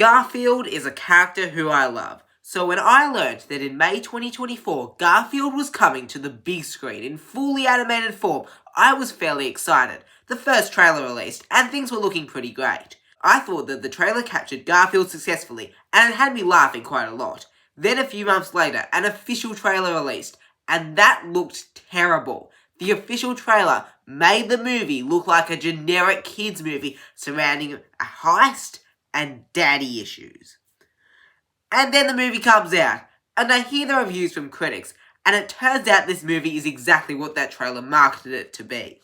Garfield is a character who I love, so when I learned that in May 2024 Garfield was coming to the big screen in fully animated form, I was fairly excited. The first trailer released, and things were looking pretty great. I thought that the trailer captured Garfield successfully, and it had me laughing quite a lot. Then a few months later, an official trailer released, and that looked terrible. The official trailer made the movie look like a generic kids movie surrounding a heist and daddy issues. And then the movie comes out, and I hear the reviews from critics, and it turns out this movie is exactly what that trailer marketed it to be.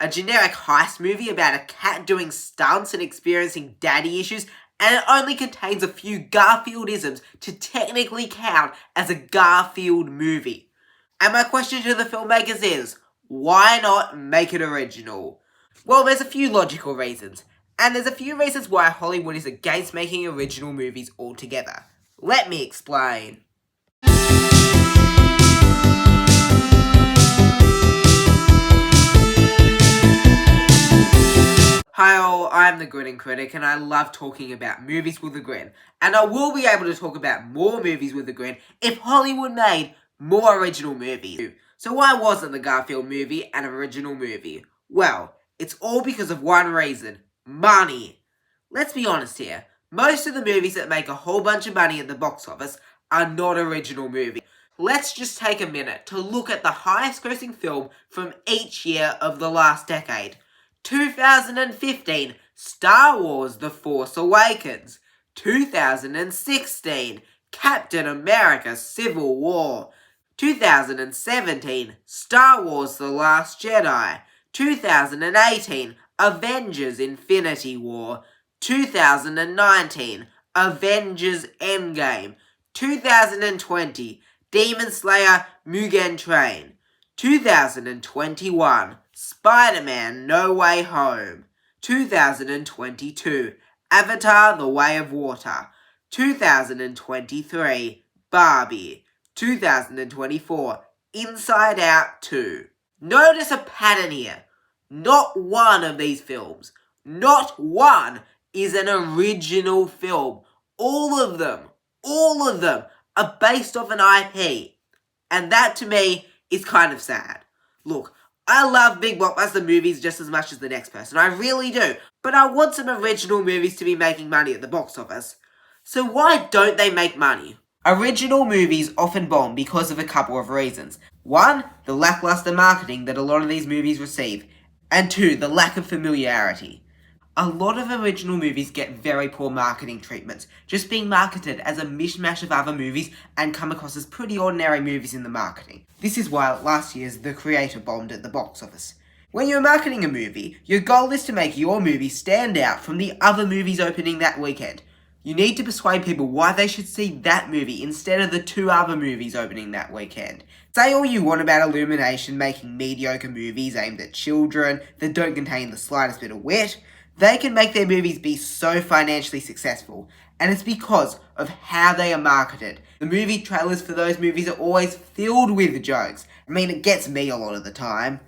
A generic heist movie about a cat doing stunts and experiencing daddy issues, and it only contains a few Garfield-isms to technically count as a Garfield movie. And my question to the filmmakers is, why not make it original? Well, there's a few logical reasons. And there's a few reasons why Hollywood is against making original movies altogether. Let me explain. Hi all, I'm the Grinning Critic and I love talking about movies with a grin. And I will be able to talk about more movies with a grin if Hollywood made more original movies. So why wasn't the Garfield movie an original movie? Well, it's all because of one reason. Money. Let's be honest here. Most of the movies that make a whole bunch of money at the box office are not original movies. Let's just take a minute to look at the highest grossing film from each year of the last decade. 2015, Star Wars The Force Awakens. 2016, Captain America Civil War. 2017, Star Wars The Last Jedi. 2018, Avengers Infinity War. 2019, Avengers Endgame. 2020, Demon Slayer Mugen Train. 2021, Spider-Man No Way Home. 2022, Avatar The Way of Water. 2023, Barbie. 2024, Inside Out 2. Notice a pattern here. Not one of these films, not one, is an original film. All of them are based off an IP. And that to me is kind of sad. Look, I love big blockbuster movies just as much as the next person, I really do. But I want some original movies to be making money at the box office. So why don't they make money? Original movies often bomb because of a couple of reasons. One, the lackluster marketing that a lot of these movies receive. And two, the lack of familiarity. A lot of original movies get very poor marketing treatments, just being marketed as a mishmash of other movies and come across as pretty ordinary movies in the marketing. This is why last year's The Creator bombed at the box office. When you're marketing a movie, your goal is to make your movie stand out from the other movies opening that weekend. You need to persuade people why they should see that movie instead of the two other movies opening that weekend. Say all you want about Illumination making mediocre movies aimed at children that don't contain the slightest bit of wit. They can make their movies be so financially successful, and it's because of how they are marketed. The movie trailers for those movies are always filled with jokes. I mean, it gets me a lot of the time.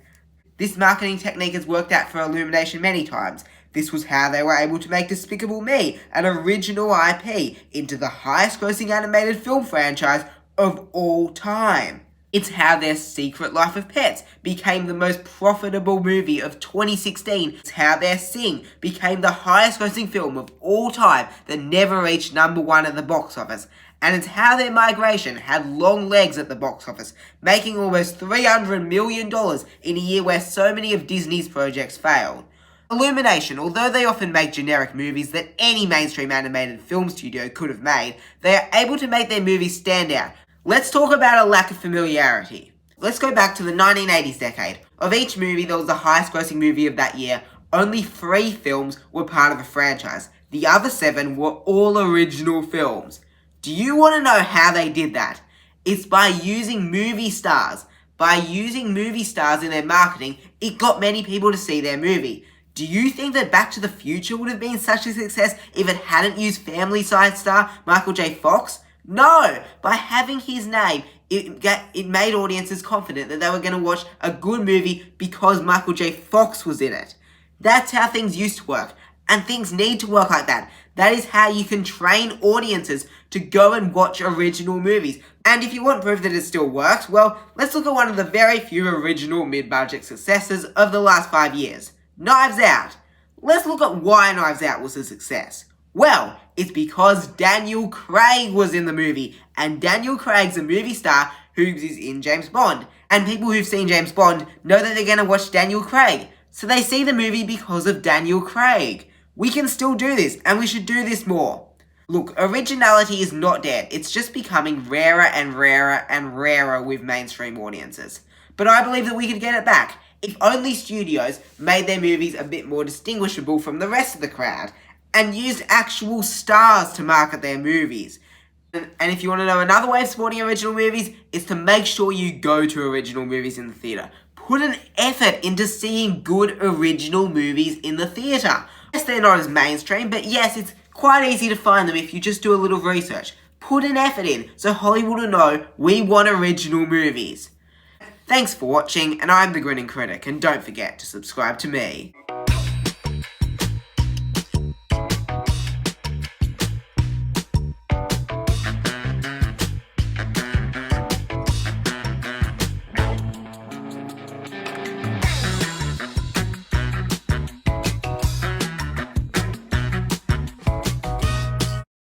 This marketing technique has worked out for Illumination many times. This was how they were able to make Despicable Me, an original IP, into the highest grossing animated film franchise of all time. It's how their Secret Life of Pets became the most profitable movie of 2016. It's how their Sing became the highest grossing film of all time that never reached #1 at the box office. And it's how their Migration had long legs at the box office, making almost $300 million in a year where so many of Disney's projects failed. Illumination, although they often make generic movies that any mainstream animated film studio could have made, they are able to make their movies stand out. Let's talk about a lack of familiarity. Let's go back to the 1980s decade. Of each movie that was the highest grossing movie of that year, only 3 films were part of a franchise. The other 7 were all original films. Do you want to know how they did that? It's by using movie stars. By using movie stars in their marketing, it got many people to see their movie. Do you think that Back to the Future would have been such a success if it hadn't used Family Side star Michael J. Fox? No! By having his name, it made audiences confident that they were going to watch a good movie because Michael J. Fox was in it. That's how things used to work. And things need to work like that. That is how you can train audiences to go and watch original movies. And if you want proof that it still works, well, let's look at one of the very few original mid-budget successes of the last 5 years. Knives Out. Let's look at why Knives Out was a success. Well, it's because Daniel Craig was in the movie, and Daniel Craig's a movie star who is in James Bond. And people who've seen James Bond know that they're going to watch Daniel Craig. So they see the movie because of Daniel Craig. We can still do this, and we should do this more. Look, originality is not dead. It's just becoming rarer and rarer and rarer with mainstream audiences. But I believe that we could get it back if only studios made their movies a bit more distinguishable from the rest of the crowd and used actual stars to market their movies. And if you want to know another way of supporting original movies, is to make sure you go to original movies in the theatre. Put an effort into seeing good original movies in the theatre. Yes, they're not as mainstream, but yes, it's quite easy to find them if you just do a little research. Put an effort in, so Hollywood will know we want original movies. Thanks for watching, and I'm the Grinning Critic, and don't forget to subscribe to me.